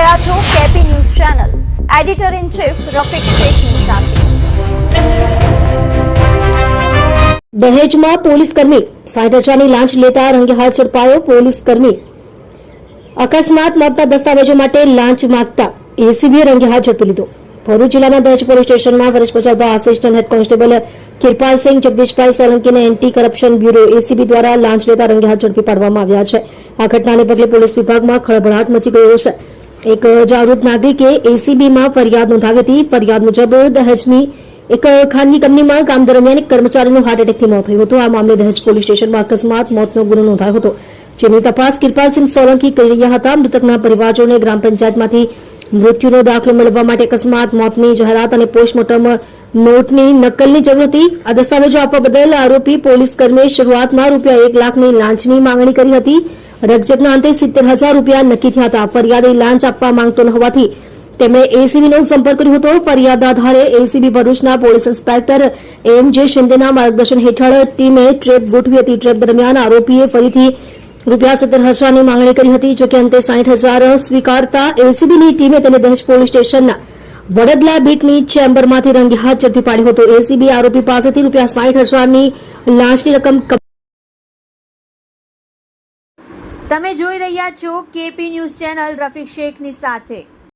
રહ્યા છો KP news channel editor in chief Rafiq શેખની સાથે। દહેજમાં પોલીસ કર્મી 60,000ની લાંચ લેતા રંગે હાથ ઝડપાયો। પોલીસ કર્મી અકસ્માત મોતના દસ્તાવેજો માટે લાંચ માંગતા એસીબીએ રંગે હાથ ઝડપી લીધો। ભરૂચ જિલ્લાના દહેજ પોલીસ સ્ટેશનમાં ફરજ બજાવતા આસિસ્ટન્ટ હેડ કોન્સ્ટેબલ કિરપાલસિંહ જગદીશભાઈ સોલંકીને એન્ટી કરપ્શન બ્યુરો એસીબી દ્વારા લાંચ લેતા રંગે હાથ ઝડપી પાડવામાં આવ્યા છે। આ ઘટનાને પગલે પોલીસ વિભાગમાં ખળભળાટ મચી ગયો છે। એક જાગૃત નાગરિકે એસીબીમાં ફરિયાદ નોંધાવી હતી। ફરિયાદ મુજબ દહેજની એક ખાનગી કંપનીમાં કામ દરમિયાન એક કર્મચારીનું હાર્ટ એટેકથી મોત થયું હતું। આ મામલે દહેજ પોલીસ સ્ટેશનમાં અકસ્માત મોતનો ગુનો નોંધાયો હતો, જેની તપાસ કિરપાલસિંહ સોલંકી કરી રહ્યા હતા। મૃતકના પરિવારજનોને ગ્રામ પંચાયતમાંથી મૃત્યુનો દાખલો મેળવવા માટે અકસ્માત મોતની જાહેરાત અને પોસ્ટમોર્ટમ નોટની નકલની જરૂર હતી। આ દસ્તાવેજો આપવા બદલ આરોપી પોલીસ કર્મીએ શરૂઆતમાં ₹1 લાખની લાંચની માંગણી કરી હતી। રકજકના અંતે ₹70,000 નક્કી થયા હતા। ફરિયાદી લાંચ આપવા માંગતો ન હોવાથી તેમણે એસીબીનો સંપર્ક કર્યો હતો। ફરિયાદના આધારે એસીબી ભરૂચના પોલીસ ઇન્સ્પેક્ટર એમ.જે. શિંદેના માર્ગદર્શન હેઠળ ટીમે ટ્રેપ ગોઠવી હતી। ટ્રેપ દરમિયાન આરોપીએ ફરીથી ₹70,000ની માંગણી કરી હતી, જોકે અંતે ₹60,000 સ્વીકારતા એસીબીની ટીમે તેને દહેજ પોલીસ સ્ટેશનના વડદલા બીટની ચેમ્બરમાંથી રંગે હાથ ઝડપી પાડ્યો હતો। એસીબી આરોપી પાસેથી ₹60,000ની લાંચની રકમ તમે જોઈ રહ્યા છો કેપી ન્યૂઝ ચેનલ રફીક શેખની સાથે।